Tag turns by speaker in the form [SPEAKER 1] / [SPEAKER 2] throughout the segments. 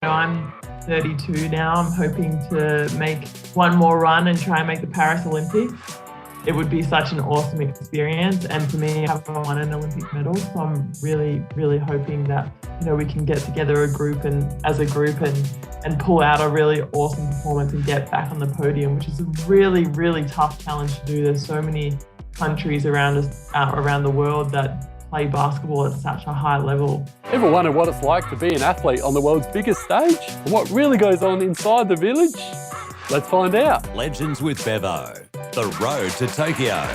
[SPEAKER 1] I'm 32 now. I'm hoping to make one more run and try and make the Paris Olympics. It would be such an awesome experience, and for me, I haven't won an Olympic medal, so I'm really, really hoping that we can get together as a group and pull out a really awesome performance and get back on the podium, which is a really, really tough challenge to do. There's so many countries around the world that play basketball at such a high level.
[SPEAKER 2] Ever wondered what it's like to be an athlete on the world's biggest stage? And what really goes on inside the village? Let's find out.
[SPEAKER 3] Legends with Bevo, the road to Tokyo.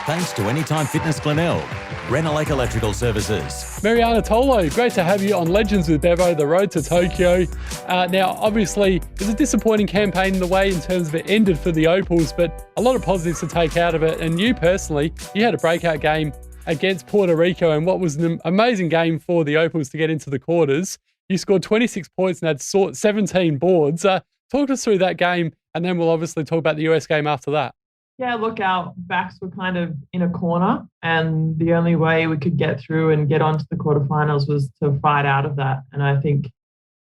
[SPEAKER 3] Thanks to Anytime Fitness Glenelg, Renelec Electrical Services.
[SPEAKER 2] Marianna Tolo, great to have you on Legends with Bevo, the road to Tokyo. Now, obviously, it was a disappointing campaign in the way in terms of it ended for the Opals, but a lot of positives to take out of it. And you personally, you had a breakout game against Puerto Rico and what was an amazing game for the Opals to get into the quarters. You scored 26 points and had 17 boards. Talk us through that game, and then we'll obviously talk about the US game after that.
[SPEAKER 1] Yeah, look, our backs were kind of in a corner, and the only way we could get through and get onto the quarterfinals was to fight out of that. And I think,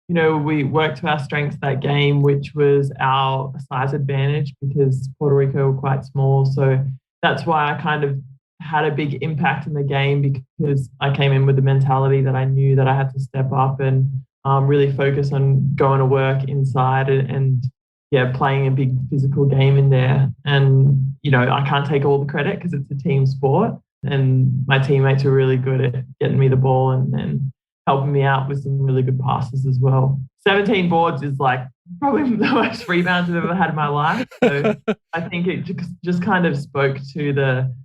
[SPEAKER 1] we worked to our strengths that game, which was our size advantage because Puerto Rico were quite small. So that's why I kind of had a big impact in the game, because I came in with the mentality that I knew that I had to step up and really focus on going to work inside and playing a big physical game in there. And, I can't take all the credit because it's a team sport, and my teammates were really good at getting me the ball and helping me out with some really good passes as well. 17 boards is probably the most rebounds I've ever had in my life. So I think it just kind of spoke to the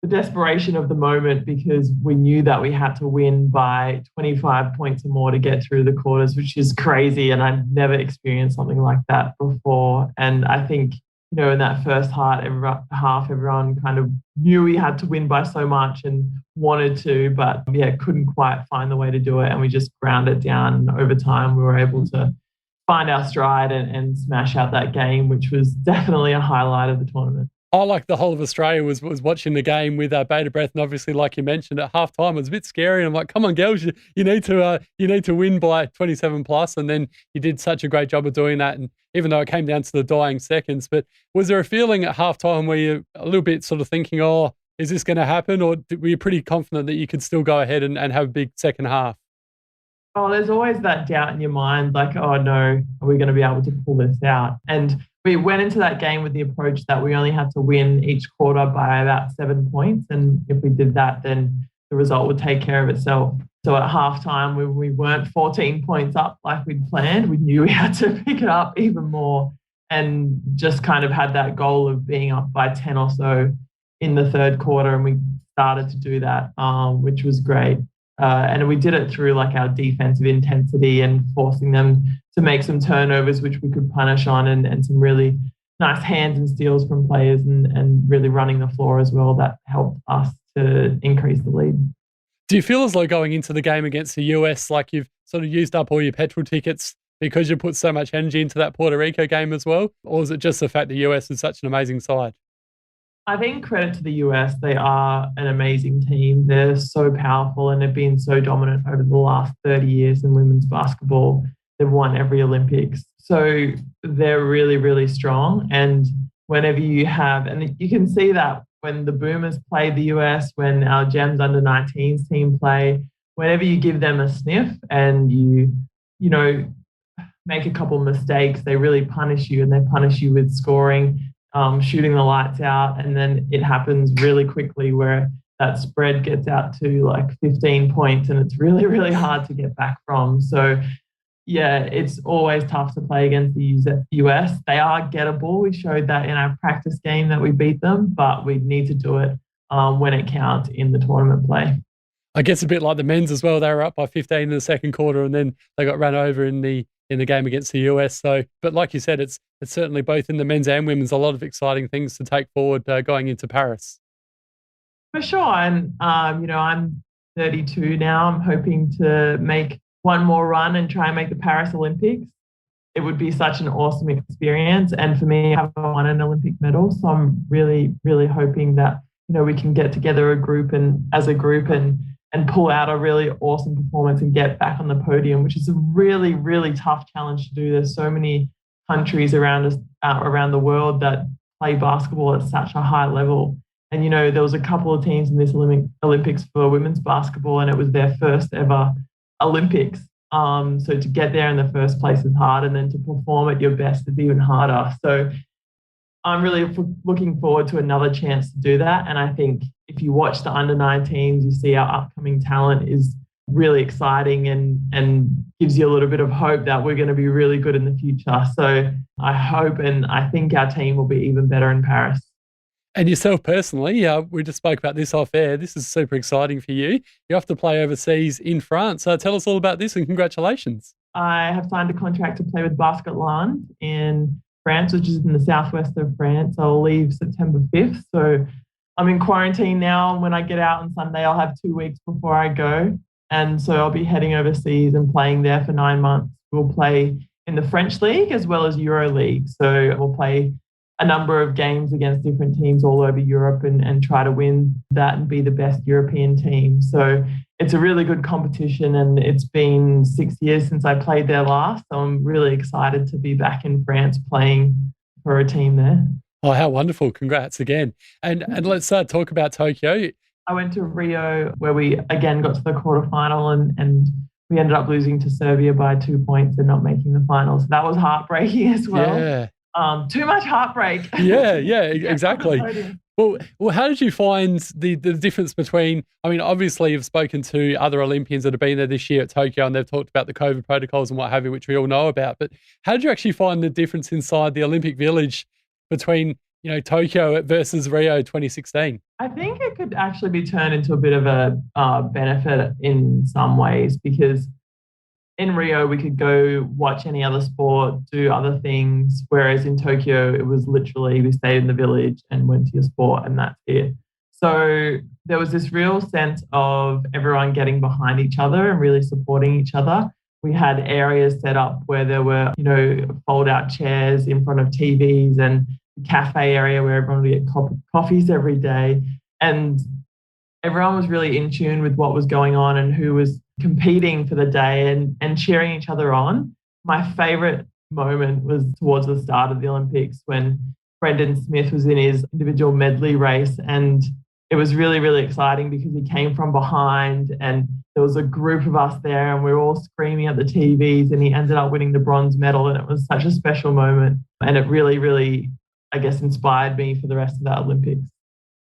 [SPEAKER 1] desperation of the moment, because we knew that we had to win by 25 points or more to get through the quarters, which is crazy. And I'd never experienced something like that before. And I think, in that first half, everyone kind of knew we had to win by so much and wanted to, but couldn't quite find the way to do it. And we just ground it down. And over time, we were able to find our stride and smash out that game, which was definitely a highlight of the tournament.
[SPEAKER 2] I, like the whole of Australia, was watching the game with bated breath, and obviously, like you mentioned, at halftime it was a bit scary. And I'm like, "Come on, girls, you need to win by 27 plus." And then you did such a great job of doing that. And even though it came down to the dying seconds, but was there a feeling at halftime where you're a little bit sort of thinking, "Oh, is this going to happen?" Or were you pretty confident that you could still go ahead and have a big second half?
[SPEAKER 1] Oh, there's always that doubt in your mind, like, "Oh no, are we going to be able to pull this out?" And we went into that game with the approach that we only had to win each quarter by about 7 points. And if we did that, then the result would take care of itself. So at halftime, we weren't 14 points up like we'd planned. We knew we had to pick it up even more, and just kind of had that goal of being up by 10 or so in the third quarter. And we started to do that, which was great. And we did it through our defensive intensity and forcing them to make some turnovers, which we could punish on, and some really nice hands and steals from players, and really running the floor as well. That helped us to increase the lead.
[SPEAKER 2] Do you feel as though going into the game against the US, like you've sort of used up all your petrol tickets because you put so much energy into that Puerto Rico game as well? Or is it just the fact the US is such an amazing side?
[SPEAKER 1] I think credit to the US. They are an amazing team. They're so powerful and have been so dominant over the last 30 years in women's basketball. They've won every Olympics. So they're really, really strong. And whenever you have, and you can see that when the Boomers play the US, when our Gems under-19s team play, whenever you give them a sniff and you make a couple of mistakes, they really punish you, and they punish you with scoring, shooting the lights out. And then it happens really quickly where that spread gets out to 15 points, and it's really, really hard to get back from. So it's always tough to play against the US. They are gettable. We showed that in our practice game that we beat them, but we need to do it when it counts in the tournament play.
[SPEAKER 2] I guess a bit like the men's as well. They were up by 15 in the second quarter, and then they got run over in the game against the US. So, but like you said, it's certainly both in the men's and women's a lot of exciting things to take forward going into Paris.
[SPEAKER 1] For sure. And, I'm 32 now. I'm hoping to make one more run and try and make the Paris Olympics. It would be such an awesome experience. And for me, I haven't won an Olympic medal. So I'm really, really hoping that, we can get together as a group and and pull out a really awesome performance and get back on the podium, which is a really, really tough challenge to do. There's so many countries around us, around the world that play basketball at such a high level. And, you know, there was a couple of teams in this Olympics for women's basketball, and it was their first ever Olympics. So to get there in the first place is hard, and then to perform at your best is even harder. So I'm really looking forward to another chance to do that. And I think if you watch the under-19s, you see our upcoming talent is really exciting and gives you a little bit of hope that we're going to be really good in the future. So I hope and I think our team will be even better in Paris.
[SPEAKER 2] And yourself personally, we just spoke about this off air. This is super exciting for you. You have to play overseas in France. Tell us all about this and congratulations.
[SPEAKER 1] I have signed a contract to play with Basketland in France, which is in the southwest of France. I'll leave September 5th. So I'm in quarantine now. And when I get out on Sunday, I'll have 2 weeks before I go. And so I'll be heading overseas and playing there for 9 months. We'll play in the French League as well as Euro League. So we'll play a number of games against different teams all over Europe and try to win that and be the best European team. So it's a really good competition, and it's been 6 years since I played there last. So I'm really excited to be back in France playing for a team there.
[SPEAKER 2] Oh, how wonderful. Congrats again. And let's talk about Tokyo.
[SPEAKER 1] I went to Rio where we again got to the quarterfinal and we ended up losing to Serbia by 2 points and not making the finals. So that was heartbreaking as well.
[SPEAKER 2] Yeah.
[SPEAKER 1] Too much heartbreak.
[SPEAKER 2] Yeah, exactly. Well, how did you find the difference between, I mean, obviously you've spoken to other Olympians that have been there this year at Tokyo and they've talked about the COVID protocols and what have you, which we all know about, but how did you actually find the difference inside the Olympic Village between, you know, Tokyo versus Rio 2016?
[SPEAKER 1] I think it could actually be turned into a bit of a benefit in some ways, because in Rio, we could go watch any other sport, do other things, whereas in Tokyo, it was literally we stayed in the village and went to your sport and that's it. So there was this real sense of everyone getting behind each other and really supporting each other. We had areas set up where there were, you know, fold-out chairs in front of TVs and a cafe area where everyone would get coffees every day. And everyone was really in tune with what was going on and who was competing for the day and cheering each other on. My favourite moment was towards the start of the Olympics when Brendan Smith was in his individual medley race, and it was really, really exciting because he came from behind and there was a group of us there and we were all screaming at the TVs, and he ended up winning the bronze medal, and it was such a special moment, and it really, really, I guess, inspired me for the rest of that Olympics.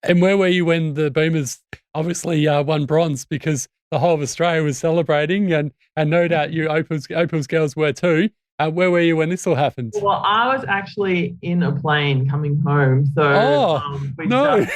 [SPEAKER 2] And where were you when the Boomers obviously won bronze? Because the whole of Australia was celebrating, and no doubt you Opals girls were too. Where were you when this all happened?
[SPEAKER 1] Well, I was actually in a plane coming home. So
[SPEAKER 2] no.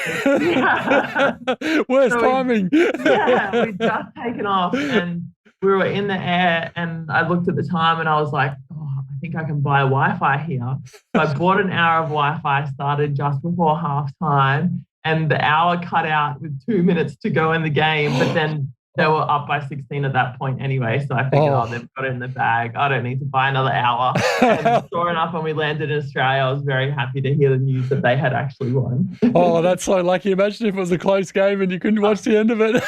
[SPEAKER 2] Worst timing.
[SPEAKER 1] We'd just taken off and we were in the air, and I looked at the time and I was like, I think I can buy Wi-Fi here. So I bought an hour of Wi-Fi, started just before halftime, and the hour cut out with 2 minutes to go in the game. But then they were up by 16 at that point anyway. So I figured, they've got it in the bag. I don't need to buy another hour. And sure enough, when we landed in Australia, I was very happy to hear the news that they had actually won.
[SPEAKER 2] Oh, that's so lucky. Imagine if it was a close game and you couldn't watch the end of it.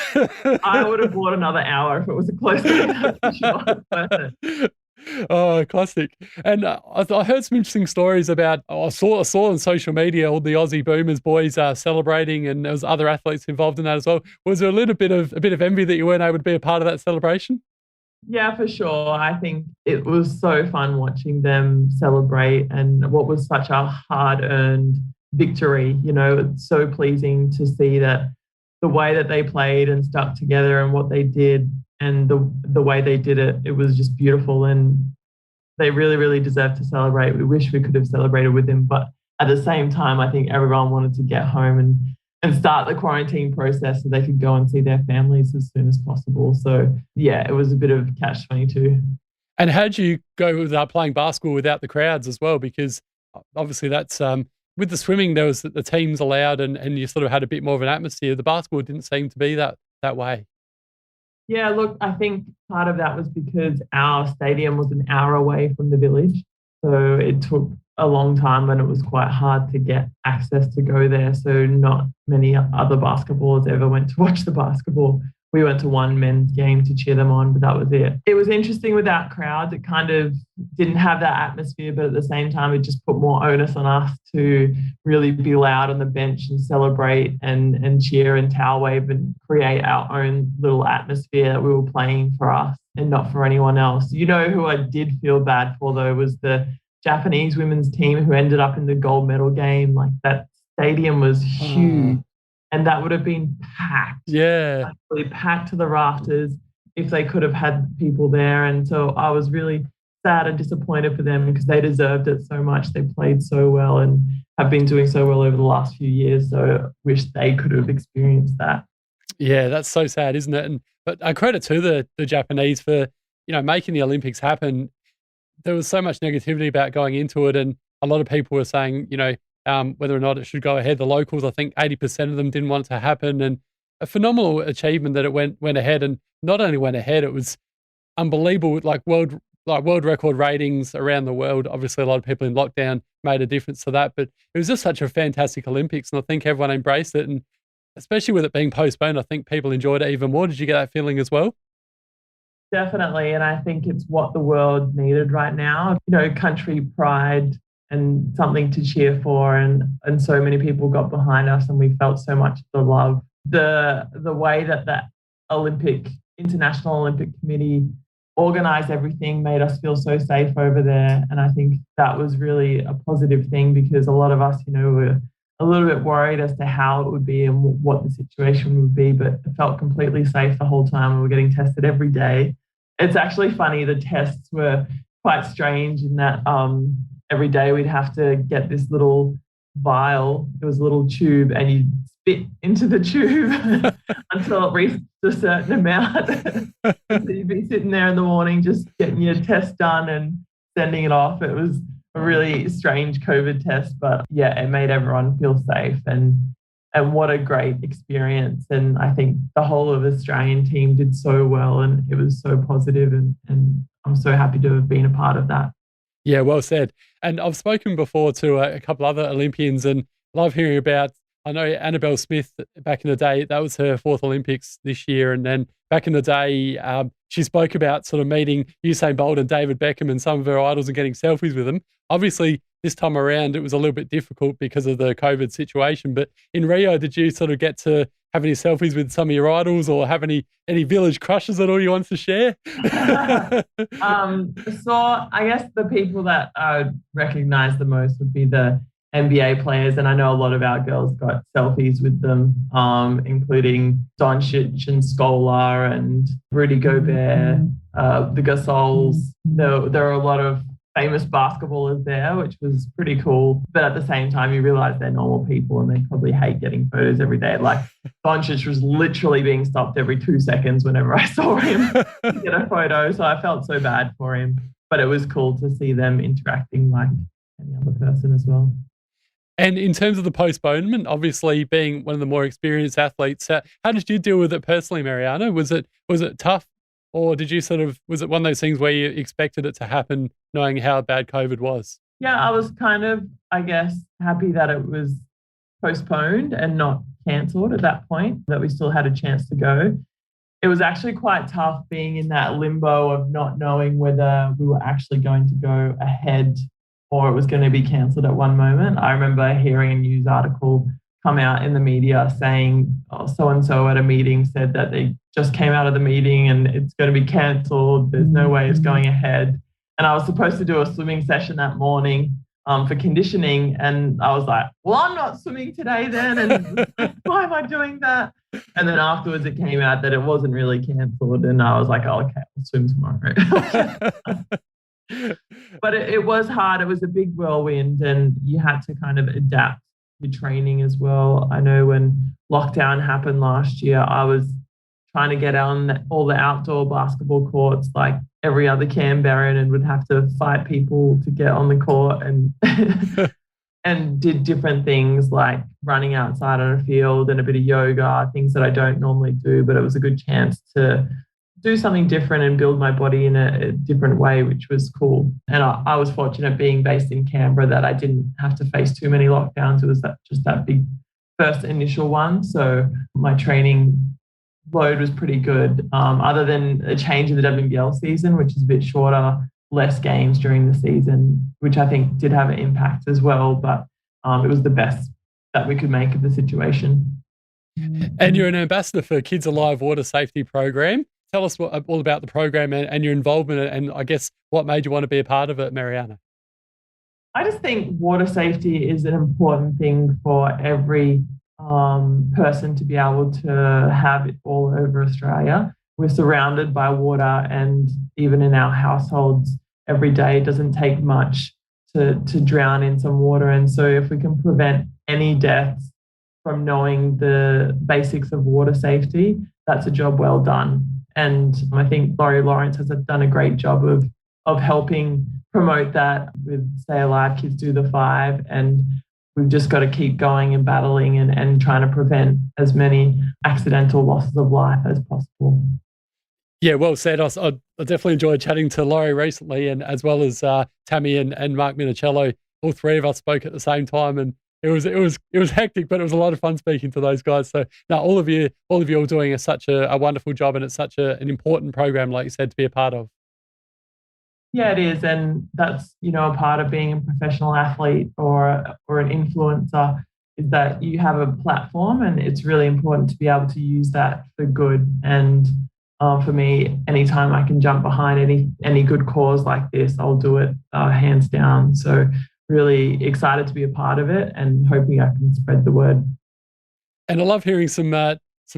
[SPEAKER 1] I would have bought another hour if it was a close game, that's for sure. Worth it.
[SPEAKER 2] Oh, classic. And I heard some interesting stories about, I saw on social media all the Aussie Boomers boys celebrating, and there was other athletes involved in that as well. Was there a bit of envy that you weren't able to be a part of that celebration?
[SPEAKER 1] Yeah, for sure. I think it was so fun watching them celebrate, and what was such a hard-earned victory. You know, it's so pleasing to see that the way that they played and stuck together and what they did, and the way they did it, it was just beautiful, and they really, really deserve to celebrate. We wish we could have celebrated with them, but at the same time, I think everyone wanted to get home and start the quarantine process so they could go and see their families as soon as possible. So yeah, it was a bit of catch-22.
[SPEAKER 2] And how'd you go with playing basketball without the crowds as well? Because obviously that's with the swimming, there was the teams allowed and you sort of had a bit more of an atmosphere. The basketball didn't seem to be that way.
[SPEAKER 1] Yeah, look, I think part of that was because our stadium was an hour away from the village. So it took a long time and it was quite hard to get access to go there. So not many other basketballers ever went to watch the basketball. we went to one men's game to cheer them on, but that was it. It was interesting without crowds. It kind of didn't have that atmosphere, but at the same time, it just put more onus on us to really be loud on the bench and celebrate and cheer and towel wave and create our own little atmosphere that we were playing for us and not for anyone else. You know who I did feel bad for, though, was the Japanese women's team who ended up in the gold medal game. Like, that stadium was huge. And that would have been packed.
[SPEAKER 2] Yeah.
[SPEAKER 1] Absolutely packed to the rafters if they could have had people there. And so I was really sad and disappointed for them because they deserved it so much. They played so well and have been doing so well over the last few years. So I wish they could have experienced that.
[SPEAKER 2] Yeah, that's so sad, isn't it? But I credit to the Japanese for, making the Olympics happen. There was so much negativity about going into it, and a lot of people were saying, whether or not it should go ahead. The locals, I think 80% of them didn't want it to happen, and a phenomenal achievement that it went ahead. And not only went ahead, it was unbelievable, like world record ratings around the world. Obviously, a lot of people in lockdown made a difference to that, but it was just such a fantastic Olympics, and I think everyone embraced it. And especially with it being postponed, I think people enjoyed it even more. Did you get that feeling as well?
[SPEAKER 1] Definitely, and I think it's what the world needed right now. Country pride and something to cheer for, and so many people got behind us, and we felt so much the love. The way that International Olympic Committee organized everything made us feel so safe over there, and I think that was really a positive thing because a lot of us, were a little bit worried as to how it would be and what the situation would be, but it felt completely safe the whole time. We were getting tested every day. It's actually funny, the tests were quite strange in that every day we'd have to get this little vial. It was a little tube, and you'd spit into the tube until it reached a certain amount. So you'd be sitting there in the morning just getting your test done and sending it off. It was a really strange COVID test, but yeah, it made everyone feel safe, and what a great experience. And I think the whole of the Australian team did so well, and it was so positive, and I'm so happy to have been a part of that.
[SPEAKER 2] Yeah, well said. And I've spoken before to a couple other Olympians, and love hearing about, I know Annabelle Smith back in the day, that was her 4th Olympics this year. And then back in the day, she spoke about sort of meeting Usain Bolt and David Beckham and some of her idols and getting selfies with them. Obviously, this time around, it was a little bit difficult because of the COVID situation. But in Rio, did you sort of get to have any selfies with some of your idols, or have any village crushes at all you want to share?
[SPEAKER 1] So I guess the people that I would recognize the most would be the NBA players, and I know a lot of our girls got selfies with them, including Doncic and Scola and Rudy Gobert, the Gasols. There are a lot of famous basketballers there, which was pretty cool. But at the same time, you realize they're normal people and they probably hate getting photos every day. Like, Doncic was literally being stopped every 2 seconds whenever I saw him to get a photo. So I felt so bad for him. But it was cool to see them interacting like any other person as well.
[SPEAKER 2] And in terms of the postponement, obviously being one of the more experienced athletes, how did you deal with it personally, Marianna? Was it tough? Or did you was it one of those things where you expected it to happen knowing how bad COVID was?
[SPEAKER 1] Yeah, I was kind of, I guess, happy that it was postponed and not cancelled at that point, that we still had a chance to go. It was actually quite tough being in that limbo of not knowing whether we were actually going to go ahead or it was going to be cancelled at one moment. I remember hearing a news article come out in the media saying, so-and-so at a meeting said that they just came out of the meeting and it's going to be cancelled. There's no way it's going ahead. And I was supposed to do a swimming session that morning for conditioning. And I was like, well, I'm not swimming today then. And why am I doing that? And then afterwards it came out that it wasn't really cancelled. And I was like, oh, okay, I'll swim tomorrow. But it was hard. It was a big whirlwind and you had to kind of adapt your training as well. I know when lockdown happened last year, I was trying to get on all the outdoor basketball courts like every other Canberran and would have to fight people to get on the court and and did different things like running outside on a field and a bit of yoga, things that I don't normally do, but it was a good chance to do something different and build my body in a different way, which was cool. And I was fortunate being based in Canberra that I didn't have to face too many lockdowns. It was just that big first initial one. So my training load was pretty good, other than a change in the WNBL season, which is a bit shorter, less games during the season, which I think did have an impact as well. But it was the best that we could make of the situation.
[SPEAKER 2] And you're an ambassador for Kids Alive Water Safety Program. Tell us all about the program and your involvement, and I guess what made you want to be a part of it, Marianna.
[SPEAKER 1] I just think water safety is an important thing for every person to be able to have it all over Australia. We're surrounded by water, and even in our households every day, it doesn't take much to drown in some water. And so if we can prevent any deaths from knowing the basics of water safety, that's a job well done. And I think Laurie Lawrence has done a great job of helping promote that with Stay Alive, Kids Do the 5. And we've just got to keep going and battling and trying to prevent as many accidental losses of life as possible.
[SPEAKER 2] Yeah, well said. I definitely enjoyed chatting to Laurie recently, and as well as Tammy and Mark Minicello. All three of us spoke at the same time, and it was hectic, but it was a lot of fun speaking to those guys. So now all of you are doing such a wonderful job, and it's such an important program, like you said, to be a part of.
[SPEAKER 1] Yeah, it is, and that's a part of being a professional athlete or an influencer, is that you have a platform, and it's really important to be able to use that for good. And for me, anytime I can jump behind any good cause like this, I'll do it hands down. So really excited to be a part of it, and hoping I can spread the word.
[SPEAKER 2] And I love hearing some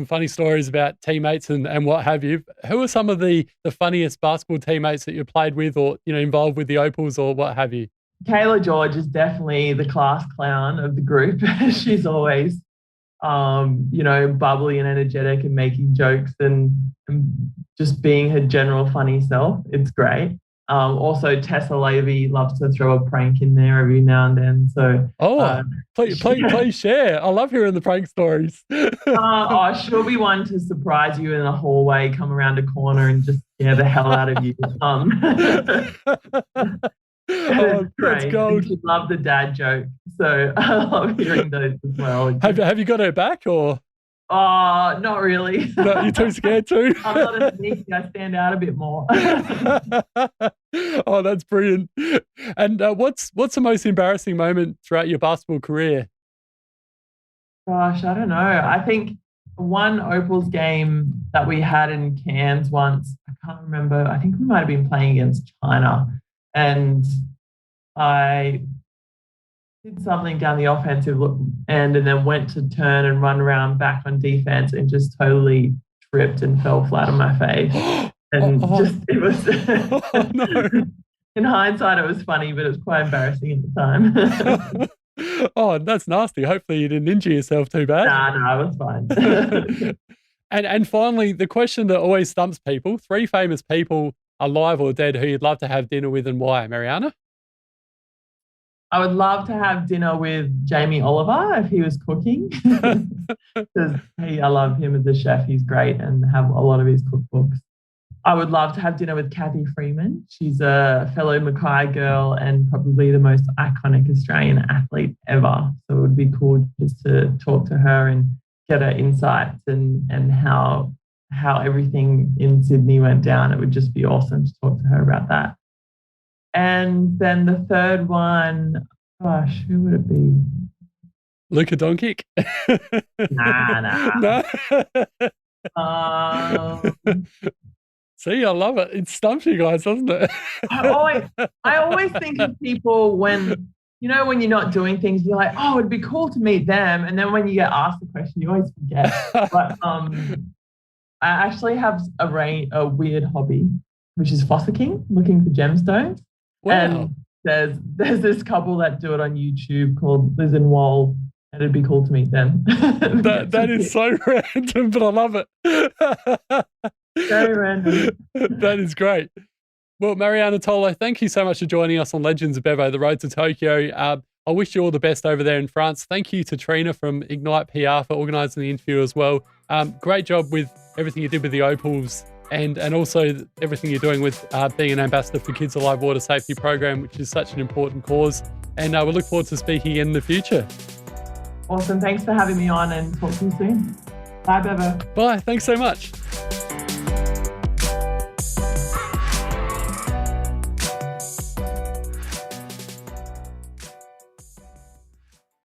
[SPEAKER 2] funny stories about teammates and what have you. Who are some of the funniest basketball teammates that you played with, or involved with the Opals, or what have you?
[SPEAKER 1] Kayla George is definitely the class clown of the group. She's always bubbly and energetic and making jokes and just being her general funny self. It's great. Also, Tessa Levy loves to throw a prank in there every now and then. So,
[SPEAKER 2] please share. I love hearing the prank stories.
[SPEAKER 1] She'll be one to surprise you in the hallway, come around a corner, and just scare the hell out of you.
[SPEAKER 2] That's gold.
[SPEAKER 1] She loved the dad joke, so I love hearing those as well.
[SPEAKER 2] Have you got her back, or?
[SPEAKER 1] Not really.
[SPEAKER 2] No, you're too scared to?
[SPEAKER 1] I'm not as sneaky. I stand out a bit more.
[SPEAKER 2] Oh, that's brilliant. And what's the most embarrassing moment throughout your basketball career?
[SPEAKER 1] Gosh, I don't know. I think one Opals game that we had in Cairns once, I can't remember. I think we might have been playing against China, and I did something down the offensive end and then went to turn and run around back on defense and just totally tripped and fell flat on my face. And it was,
[SPEAKER 2] no.
[SPEAKER 1] In hindsight, it was funny, but it was quite embarrassing at the time.
[SPEAKER 2] Oh, that's nasty. Hopefully you didn't injure yourself too bad.
[SPEAKER 1] No, it was fine.
[SPEAKER 2] And finally, the question that always stumps people, 3 famous people, alive or dead, who you'd love to have dinner with and why, Marianna?
[SPEAKER 1] I would love to have dinner with Jamie Oliver if he was cooking, because I love him as a chef. He's great, and have a lot of his cookbooks. I would love to have dinner with Kathy Freeman. She's a fellow Mackay girl and probably the most iconic Australian athlete ever. So it would be cool just to talk to her and get her insights and how everything in Sydney went down. It would just be awesome to talk to her about that. And then the third one, gosh, who would it be?
[SPEAKER 2] Luka Doncic?
[SPEAKER 1] Nah.
[SPEAKER 2] No. See, I love it. It stumps you guys, doesn't it?
[SPEAKER 1] I always think of people when you're not doing things, you're like, oh, it'd be cool to meet them. And then when you get asked the question, you always forget. But I actually have a weird hobby, which is fossicking, looking for gemstones. Wow. And there's this couple that do it on YouTube called Liz and Wall, and it'd be cool to meet them.
[SPEAKER 2] That is so random, but I love it.
[SPEAKER 1] Very random.
[SPEAKER 2] That is great. Well, Marianna Tolo, thank you so much for joining us on Legends of Bevo, the road to Tokyo. I wish you all the best over there in France. Thank you to Trina from Ignite PR for organising the interview as well. Great job with everything you did with the Opals, and also everything you're doing with being an ambassador for Kids Alive Water Safety Program, which is such an important cause. And we look forward to speaking in the future.
[SPEAKER 1] Awesome. Thanks for having me on, and talk to you soon. Bye, Bevo.
[SPEAKER 2] Bye. Thanks so much.